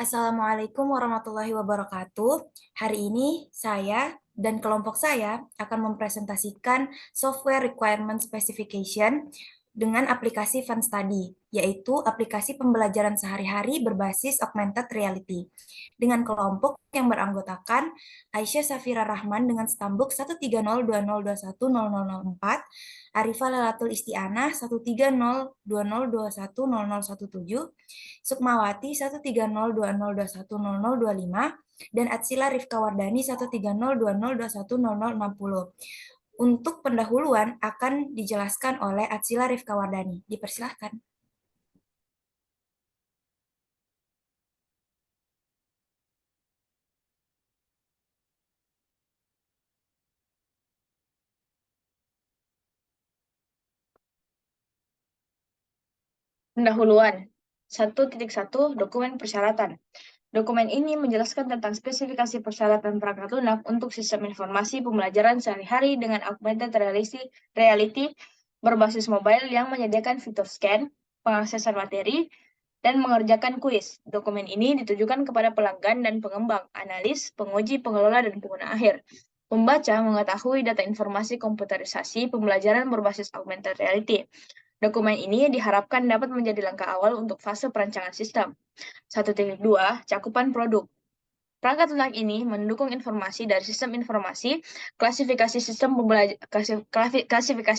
Assalamualaikum warahmatullahi wabarakatuh. Hari ini saya dan kelompok saya akan mempresentasikan software requirement specification dengan aplikasi Fun Study, yaitu aplikasi pembelajaran sehari-hari berbasis augmented reality. Dengan kelompok yang beranggotakan Aisyah Safira Rahman dengan stambuk 13020210004, Arifah Lailatul Istianah 13020210017, Sukmawati 13020210025, dan Atsila Rifka Wardani 13020210060. Untuk pendahuluan akan dijelaskan oleh Atsila Rifka Wardani. Dipersilahkan. Pendahuluan 1.1 Dokumen Persyaratan. Dokumen ini menjelaskan tentang spesifikasi persyaratan perangkat lunak untuk sistem informasi pembelajaran sehari-hari dengan augmented reality berbasis mobile yang menyediakan fitur scan, pengaksesan materi, dan mengerjakan kuis. Dokumen ini ditujukan kepada pelanggan dan pengembang, analis, penguji, pengelola, dan pengguna akhir. Pembaca mengetahui data informasi komputerisasi pembelajaran berbasis augmented reality. Dokumen ini diharapkan dapat menjadi langkah awal untuk fase perancangan sistem. 1.2 Cakupan produk. Perangkat lunak ini mendukung informasi dari sistem informasi, klasifikasi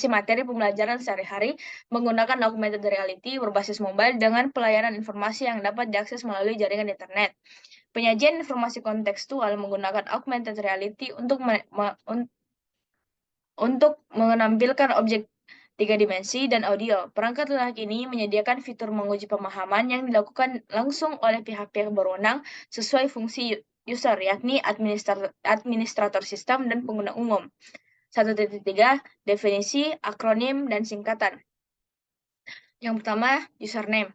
materi pembelajaran sehari-hari menggunakan augmented reality berbasis mobile dengan pelayanan informasi yang dapat diakses melalui jaringan internet. Penyajian informasi kontekstual menggunakan augmented reality untuk menampilkan objek 3 dimensi dan audio. Perangkat lunak ini menyediakan fitur menguji pemahaman yang dilakukan langsung oleh pihak-pihak berwenang sesuai fungsi user, yakni administrator sistem dan pengguna umum. 1.3 Definisi, akronim, dan singkatan. Yang pertama, username.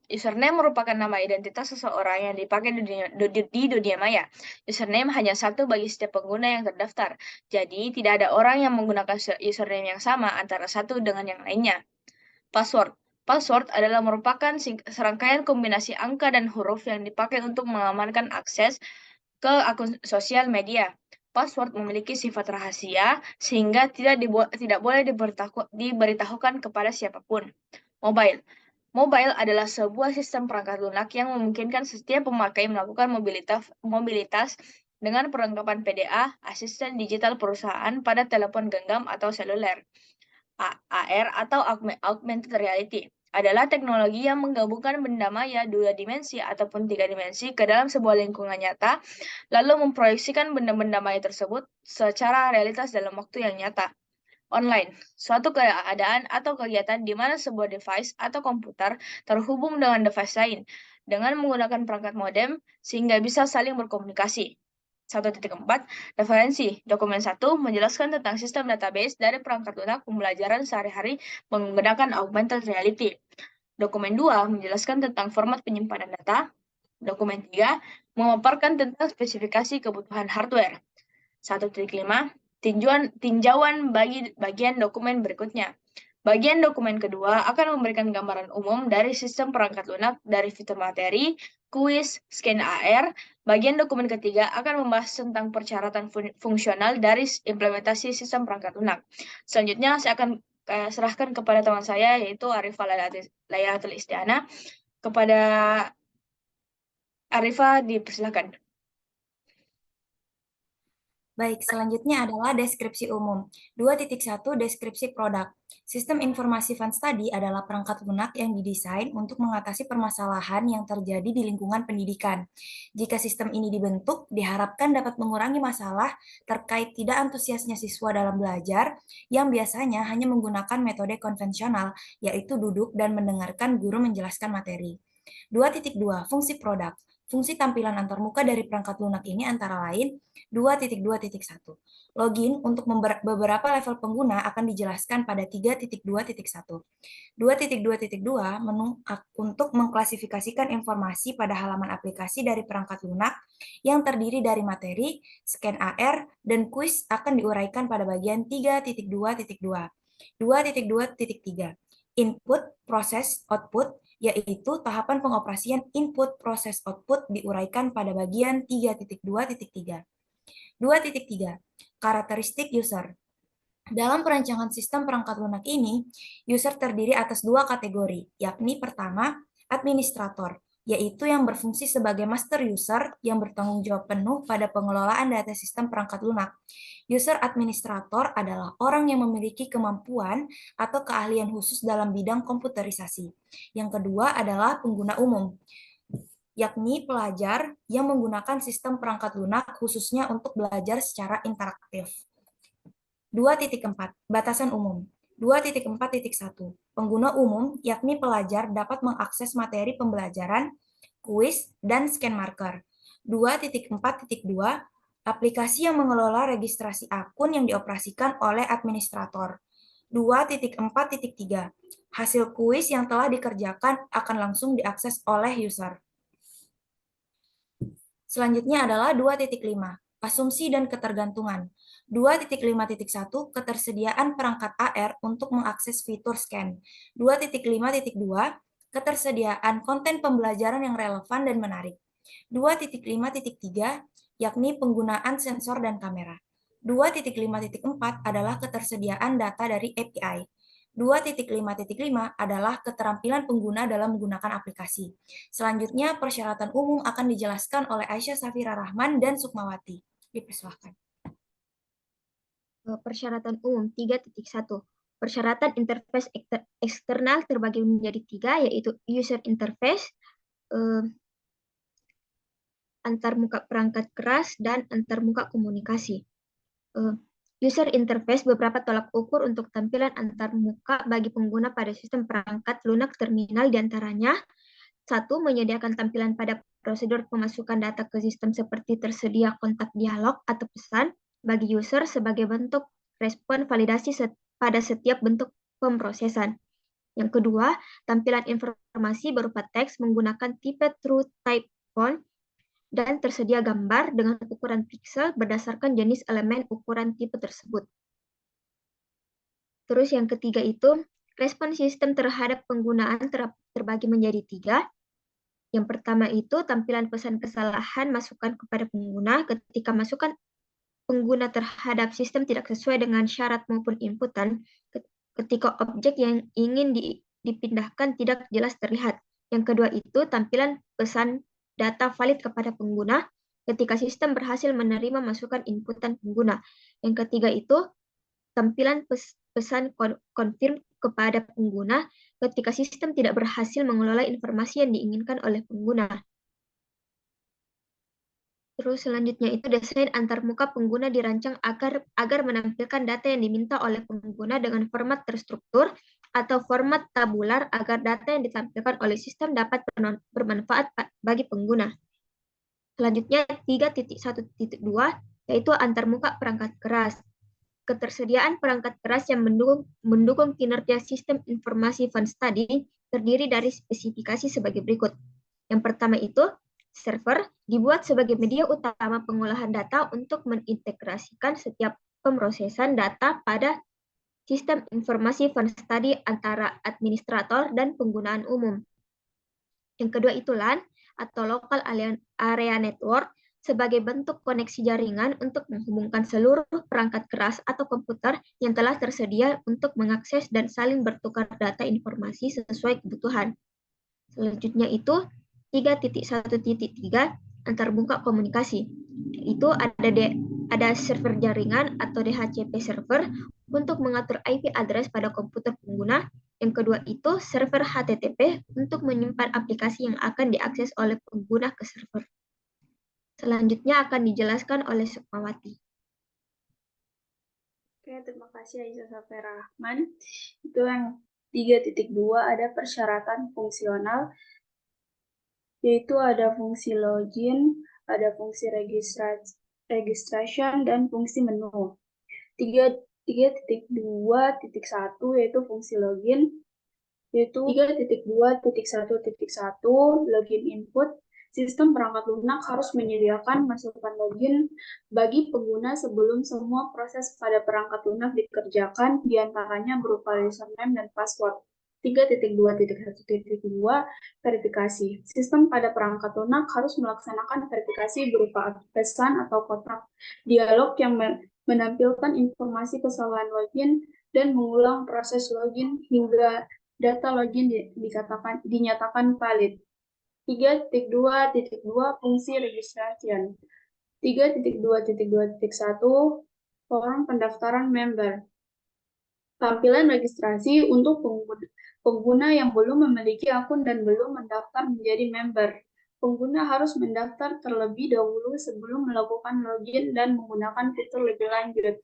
Username merupakan nama identitas seseorang yang dipakai di dunia maya. Username hanya satu bagi setiap pengguna yang terdaftar. Jadi, tidak ada orang yang menggunakan username yang sama antara satu dengan yang lainnya. Password. Password adalah merupakan serangkaian kombinasi angka dan huruf yang dipakai untuk mengamankan akses ke akun sosial media. Password memiliki sifat rahasia sehingga tidak boleh diberitahukan kepada siapapun. Mobile. Mobile adalah sebuah sistem perangkat lunak yang memungkinkan setiap pemakai melakukan mobilitas dengan perlengkapan PDA, asisten digital perusahaan pada telepon genggam atau seluler. AR atau augmented reality adalah teknologi yang menggabungkan benda maya 2 dimensi ataupun 3 dimensi ke dalam sebuah lingkungan nyata, lalu memproyeksikan benda-benda maya tersebut secara realitas dalam waktu yang nyata. Online, suatu keadaan atau kegiatan di mana sebuah device atau komputer terhubung dengan device lain dengan menggunakan perangkat modem sehingga bisa saling berkomunikasi. 1.4 Referensi. Dokumen 1 menjelaskan tentang sistem database dari perangkat lunak pembelajaran sehari-hari menggunakan augmented reality. Dokumen 2 menjelaskan tentang format penyimpanan data. Dokumen 3 memaparkan tentang spesifikasi kebutuhan hardware. 1.5 Tinjauan bagi bagian dokumen berikutnya. Bagian dokumen kedua akan memberikan gambaran umum dari sistem perangkat lunak dari fitur materi, kuis, scan AR. Bagian dokumen ketiga akan membahas tentang persyaratan fungsional dari implementasi sistem perangkat lunak. Selanjutnya saya akan serahkan kepada teman saya yaitu Arifah Lailatul Istianah. Kepada Arifah dipersilakan. Baik, selanjutnya adalah deskripsi umum. 2.1 Deskripsi produk. Sistem informasi Fun Study adalah perangkat lunak yang didesain untuk mengatasi permasalahan yang terjadi di lingkungan pendidikan. Jika sistem ini dibentuk, diharapkan dapat mengurangi masalah terkait tidak antusiasnya siswa dalam belajar yang biasanya hanya menggunakan metode konvensional, yaitu duduk dan mendengarkan guru menjelaskan materi. 2.2 Fungsi produk. Fungsi tampilan antarmuka dari perangkat lunak ini antara lain 2.2.1. Login untuk beberapa level pengguna akan dijelaskan pada 3.2.1. 2.2.2 menu untuk mengklasifikasikan informasi pada halaman aplikasi dari perangkat lunak yang terdiri dari materi, scan AR, dan kuis akan diuraikan pada bagian 3.2.2. 2.2.3 Input, proses, output, yaitu tahapan pengoperasian input proses output diuraikan pada bagian 3.2.3. 2.3. Karakteristik user. Dalam perancangan sistem perangkat lunak ini, user terdiri atas dua kategori, yakni pertama, administrator, yaitu yang berfungsi sebagai master user yang bertanggung jawab penuh pada pengelolaan data sistem perangkat lunak. User administrator adalah orang yang memiliki kemampuan atau keahlian khusus dalam bidang komputerisasi. Yang kedua adalah pengguna umum, yakni pelajar yang menggunakan sistem perangkat lunak khususnya untuk belajar secara interaktif. 2.4. Batasan umum. 2.4.1. Pengguna umum, yakni pelajar dapat mengakses materi pembelajaran, kuis, dan scan marker. 2.4.2. Aplikasi yang mengelola registrasi akun yang dioperasikan oleh administrator. 2.4.3. Hasil kuis yang telah dikerjakan akan langsung diakses oleh user. Selanjutnya adalah 2.5. Asumsi dan ketergantungan. 2.5.1 Ketersediaan perangkat AR untuk mengakses fitur scan. 2.5.2 Ketersediaan konten pembelajaran yang relevan dan menarik. 2.5.3 yakni penggunaan sensor dan kamera. 2.5.4 adalah ketersediaan data dari API. 2.5.5 adalah keterampilan pengguna dalam menggunakan aplikasi. Selanjutnya, persyaratan umum akan dijelaskan oleh Aisyah Safira Rahman dan Sukmawati. Dipersilahkan. Persyaratan umum 3.1. Persyaratan interface eksternal terbagi menjadi 3, yaitu user interface, antarmuka perangkat keras, dan antarmuka komunikasi. User interface beberapa tolak ukur untuk tampilan antarmuka bagi pengguna pada sistem perangkat lunak terminal diantaranya: 1. Menyediakan tampilan pada prosedur pemasukan data ke sistem seperti tersedia kontak dialog atau pesan bagi user sebagai bentuk respon validasi pada setiap bentuk pemrosesan. Yang kedua, tampilan informasi berupa teks menggunakan tipe True Type Font dan tersedia gambar dengan ukuran piksel berdasarkan jenis elemen ukuran tipe tersebut. Terus yang ketiga itu, respon sistem terhadap penggunaan terbagi menjadi 3. Yang pertama itu tampilan pesan kesalahan masukan kepada pengguna ketika masukan pengguna terhadap sistem tidak sesuai dengan syarat maupun inputan, ketika objek yang ingin dipindahkan tidak jelas terlihat. Yang kedua itu tampilan pesan data valid kepada pengguna ketika sistem berhasil menerima masukan inputan pengguna. Yang ketiga itu tampilan pesan confirm kepada pengguna ketika sistem tidak berhasil mengelola informasi yang diinginkan oleh pengguna. Terus selanjutnya itu desain antarmuka pengguna dirancang agar menampilkan data yang diminta oleh pengguna dengan format terstruktur atau format tabular agar data yang ditampilkan oleh sistem dapat bermanfaat bagi pengguna. Selanjutnya 3.1.2 yaitu antarmuka perangkat keras. Ketersediaan perangkat keras yang mendukung kinerja sistem informasi fund study terdiri dari spesifikasi sebagai berikut. Yang pertama itu, server dibuat sebagai media utama pengolahan data untuk mengintegrasikan setiap pemrosesan data pada sistem informasi fund study antara administrator dan penggunaan umum. Yang kedua itu LAN atau Local Area Network sebagai bentuk koneksi jaringan untuk menghubungkan seluruh perangkat keras atau komputer yang telah tersedia untuk mengakses dan saling bertukar data informasi sesuai kebutuhan. Selanjutnya itu 3.1.3 antarmuka komunikasi. Itu ada server jaringan atau DHCP server untuk mengatur IP address pada komputer pengguna. Yang kedua itu server HTTP untuk menyimpan aplikasi yang akan diakses oleh pengguna ke server. Selanjutnya akan dijelaskan oleh Sukmawati. Oke, terima kasih Aisyah Safira Rahman. Itu yang 3.2 ada persyaratan fungsional, yaitu ada fungsi login, ada fungsi registration, dan fungsi menu. 3.2.1 yaitu fungsi login, yaitu 3.2.1.1 login input. Sistem perangkat lunak harus menyediakan masukan login bagi pengguna sebelum semua proses pada perangkat lunak dikerjakan, diantaranya berupa username dan password. 3.2.1.2 verifikasi. Sistem pada perangkat lunak harus melaksanakan verifikasi berupa pesan atau kotak dialog yang menampilkan informasi kesalahan login dan mengulang proses login hingga data login dinyatakan valid. 3.2.2 fungsi registration. 3.2.2.1 Forum pendaftaran member. Tampilan registrasi untuk pengguna yang belum memiliki akun dan belum mendaftar menjadi member. Pengguna harus mendaftar terlebih dahulu sebelum melakukan login dan menggunakan fitur lebih lanjut.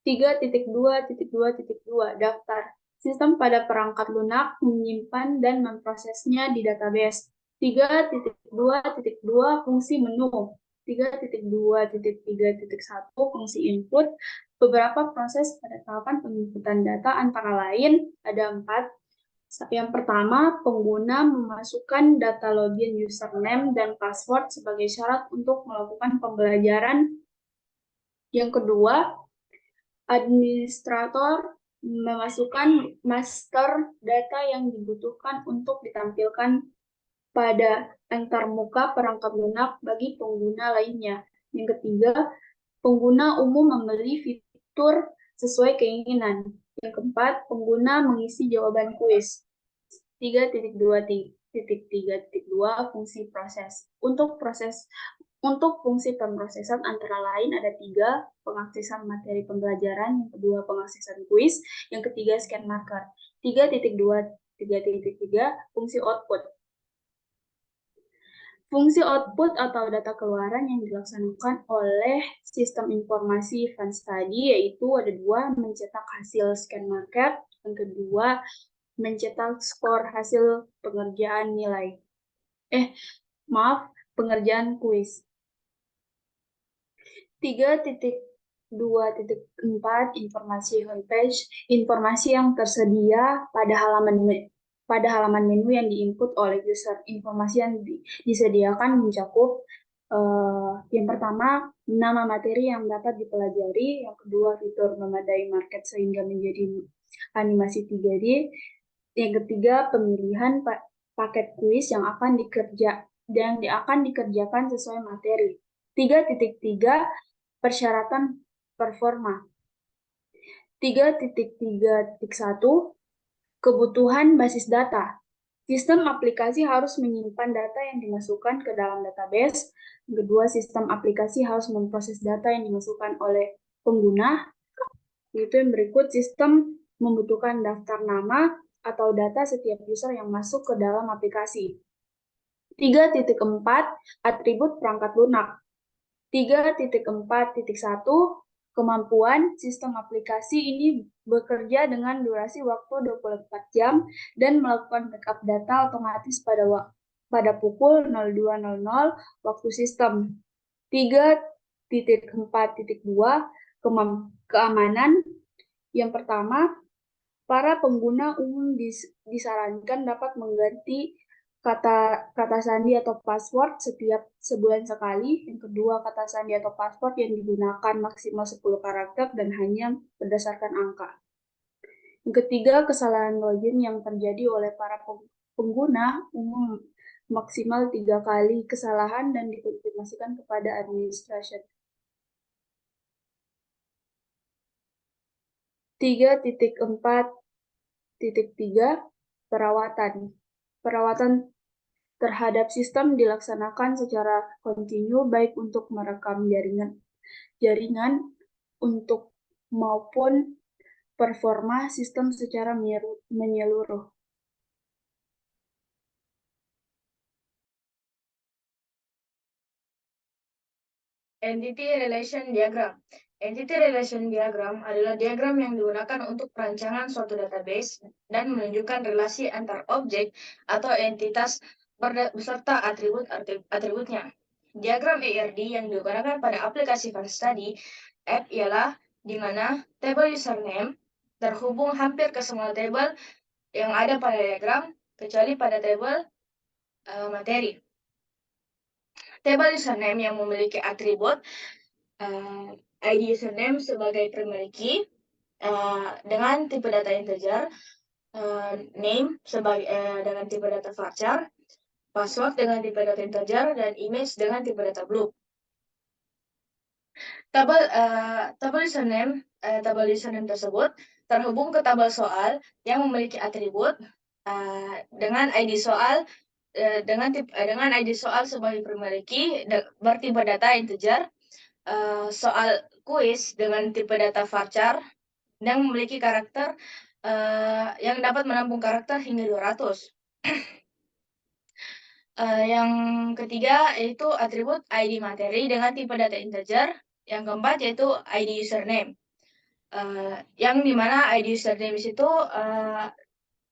3.2.2.2 Daftar. Sistem pada perangkat lunak menyimpan dan memprosesnya di database. 3.2.2 Fungsi menu. 3.2.3.1 Fungsi input. Beberapa proses pada tahapan penginputan data antara lain ada 4. Yang pertama, pengguna memasukkan data login username dan password sebagai syarat untuk melakukan pembelajaran. Yang kedua, administrator memasukkan master data yang dibutuhkan untuk ditampilkan pada antarmuka perangkat lunak bagi pengguna lainnya. Yang ketiga, pengguna umum membeli fitur sesuai keinginan. Yang keempat, pengguna mengisi jawaban kuis. 3.2.3.2 Fungsi proses. Untuk fungsi pemrosesan antara lain ada 3, pengaksesan materi pembelajaran, yang kedua pengaksesan kuis, yang ketiga scan marker. 3.2.3.3 Fungsi output. Fungsi output atau data keluaran yang dilaksanakan oleh sistem informasi fun study yaitu ada 2, mencetak hasil scan marker, yang kedua mencetak skor hasil pengerjaan pengerjaan kuis. 3.2.4 Informasi homepage, informasi yang tersedia pada halaman menu yang diinput oleh user. Informasi yang disediakan mencakup yang pertama, nama materi yang dapat dipelajari, yang kedua, fitur memadai market sehingga menjadi animasi 3D, yang ketiga, pemilihan paket kuis yang akan dikerjakan sesuai materi. 3.3 Persyaratan performa. 3.3.1 Kebutuhan basis data. Sistem aplikasi harus menyimpan data yang dimasukkan ke dalam database. Yang kedua, sistem aplikasi harus memproses data yang dimasukkan oleh pengguna. Yaitu yang berikut, sistem membutuhkan daftar nama atau data setiap user yang masuk ke dalam aplikasi. 3.4 Atribut perangkat lunak. 3.4.1 Kemampuan sistem aplikasi ini bekerja dengan durasi waktu 24 jam dan melakukan backup data otomatis pada pukul 02.00 waktu sistem. 3.4.2 Keamanan. Yang pertama, para pengguna umum disarankan dapat mengganti kata sandi atau password setiap sebulan sekali. Yang kedua, kata sandi atau password yang digunakan maksimal 10 karakter dan hanya berdasarkan angka. Yang ketiga, kesalahan login yang terjadi oleh para pengguna umum maksimal 3 kali kesalahan dan dikonfirmasikan kepada administration. 3.4.3 Perawatan. Perawatan terhadap sistem dilaksanakan secara kontinu baik untuk merekam jaringan untuk maupun performa sistem secara menyeluruh. Entity Relation Diagram. Entity Relation Diagram adalah diagram yang digunakan untuk perancangan suatu database dan menunjukkan relasi antar objek atau entitas beserta atributnya. Diagram ARD yang digunakan pada aplikasi fun study app ialah di mana table username terhubung hampir ke semua table yang ada pada diagram kecuali pada table materi. Table username yang memiliki atribut ID username sebagai primary key dengan tipe data integer, name dengan tipe data varchar, password dengan tipe data integer, dan image dengan tipe data blob. Tabel username tersebut terhubung ke tabel soal yang memiliki atribut dengan ID soal dengan ID soal sebagai primary key bertipe data integer, soal kuis dengan tipe data varchar yang memiliki karakter yang dapat menampung karakter hingga 200. Yang ketiga yaitu atribut ID materi dengan tipe data integer. Yang keempat yaitu ID username. Yang dimana ID username itu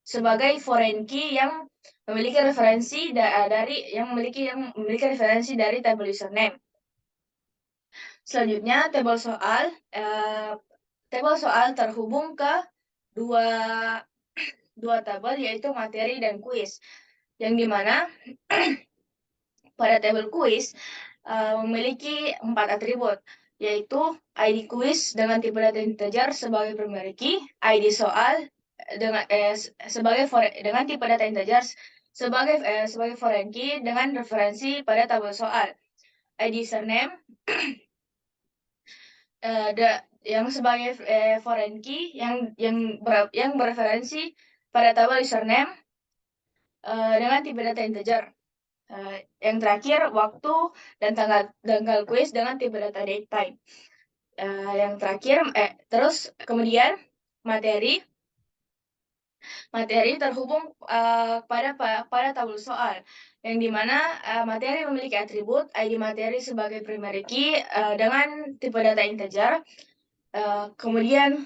sebagai foreign key yang memiliki referensi dari tabel username. Selanjutnya tabel soal terhubung ke dua tabel yaitu materi dan kuis, yang dimana pada tabel kuis memiliki 4 atribut, yaitu ID kuis dengan tipe data integer sebagai primary key, ID soal dengan tipe data integer sebagai foreign key dengan referensi pada tabel soal, ID username yang sebagai foreign key yang bereferensi pada tabel username dengan tipe data integer. Yang terakhir waktu dan tanggal kuis dengan tipe data date time. Yang terakhir terus kemudian materi terhubung pada tabel soal, yang dimana materi memiliki atribut ID materi sebagai primary key dengan tipe data integer, kemudian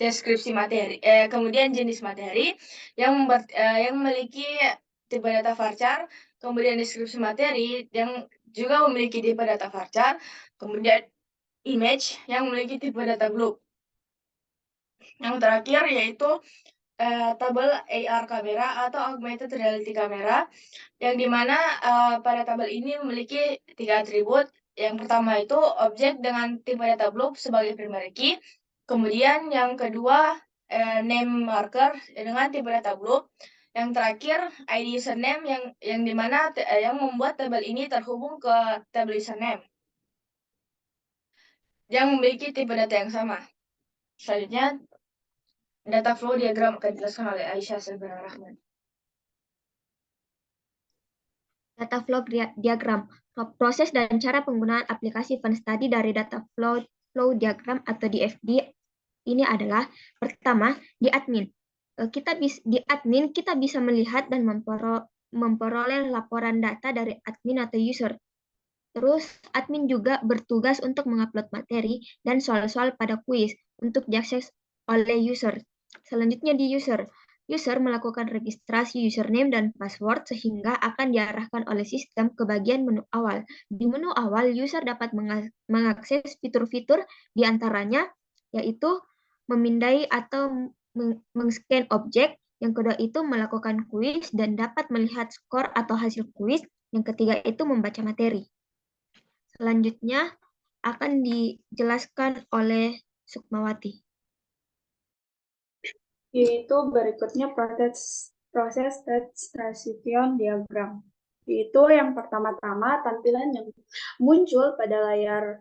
deskripsi materi, kemudian jenis materi yang memiliki tipe data varchar, kemudian deskripsi materi yang juga memiliki tipe data varchar, kemudian image yang memiliki tipe data blob. Yang terakhir yaitu tabel AR kamera atau augmented reality kamera, yang dimana pada tabel ini memiliki 3 atribut. Yang pertama itu objek dengan tipe data blob sebagai primary key, kemudian yang kedua name marker dengan tipe data blob, yang terakhir ID username yang dimana yang membuat tabel ini terhubung ke tabel username yang memiliki tipe data yang sama. Selanjutnya data flow diagram akan dijelaskan oleh Aisyah Sabira Rahman. Data flow diagram, proses dan cara penggunaan aplikasi Fun Study dari data flow diagram atau DFD ini adalah: pertama, di admin. Kita bisa melihat dan memperoleh laporan data dari admin atau user. Terus, admin juga bertugas untuk mengupload materi dan soal-soal pada kuis untuk diakses oleh user. Selanjutnya di user. User melakukan registrasi username dan password sehingga akan diarahkan oleh sistem ke bagian menu awal. Di menu awal, user dapat mengakses fitur-fitur di antaranya yaitu memindai atau meng-scan objek. Yang kedua itu melakukan kuis dan dapat melihat skor atau hasil kuis. Yang ketiga itu membaca materi. Selanjutnya akan dijelaskan oleh Sukmawati. Yaitu berikutnya proses test transition diagram. Yaitu yang pertama-tama tampilan yang muncul pada layar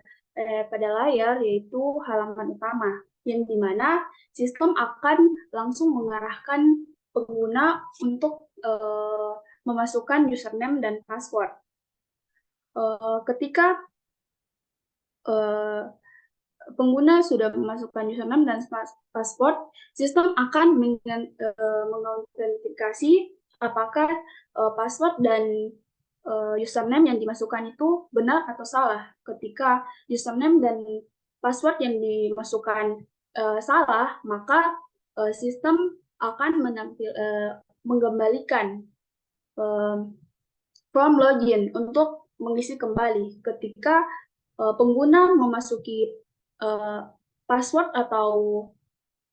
yaitu halaman utama, yang dimana sistem akan langsung mengarahkan pengguna untuk memasukkan username dan password. Ketika pengguna sudah memasukkan username dan password, sistem akan mengautentikasi apakah password dan username yang dimasukkan itu benar atau salah. Ketika username dan password yang dimasukkan salah, maka sistem akan mengembalikan form login untuk mengisi kembali. Ketika pengguna memasuki password atau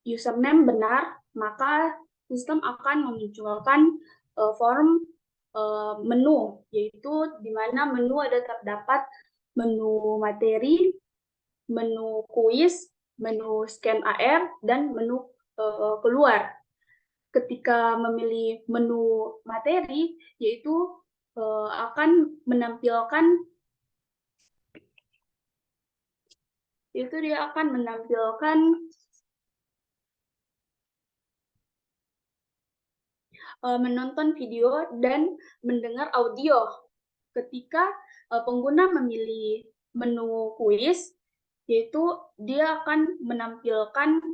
username benar, maka sistem akan memunculkan form menu, yaitu di mana menu terdapat menu materi, menu kuis, menu scan AR, dan menu keluar. Ketika memilih menu materi, yaitu akan menampilkan menonton video dan mendengar audio. Ketika pengguna memilih menu kuis, yaitu dia akan menampilkan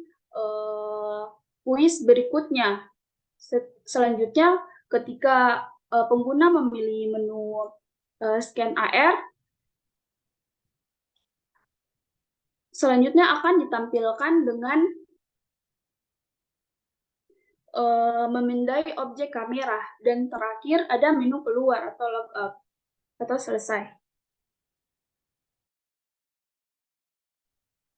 kuis berikutnya. Selanjutnya, ketika pengguna memilih menu scan AR, selanjutnya akan ditampilkan dengan memindai objek kamera, dan terakhir ada menu keluar atau logout atau selesai.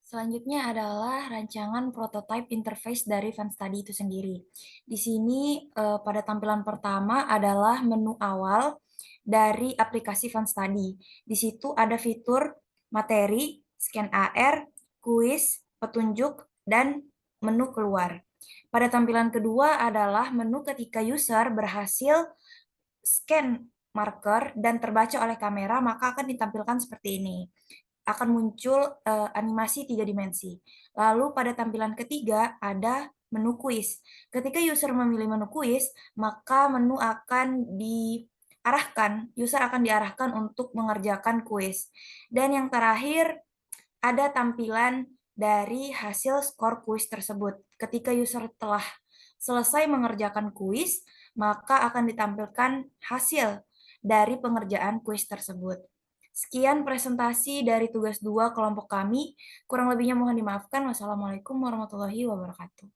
Selanjutnya adalah rancangan prototype interface dari Fun Study itu sendiri. Di sini pada tampilan pertama adalah menu awal dari aplikasi Fun Study. Di situ ada fitur materi, scan AR, kuis, petunjuk, dan menu keluar. Pada tampilan kedua adalah menu ketika user berhasil scan marker dan terbaca oleh kamera, maka akan ditampilkan seperti ini. Akan muncul animasi 3 dimensi. Lalu pada tampilan ketiga ada menu kuis. Ketika user memilih menu kuis, maka user akan diarahkan untuk mengerjakan kuis. Dan yang terakhir ada tampilan dari hasil skor kuis tersebut. Ketika user telah selesai mengerjakan kuis, maka akan ditampilkan hasil dari pengerjaan kuis tersebut. Sekian presentasi dari tugas 2 kelompok kami. Kurang lebihnya mohon dimaafkan. Wassalamualaikum warahmatullahi wabarakatuh.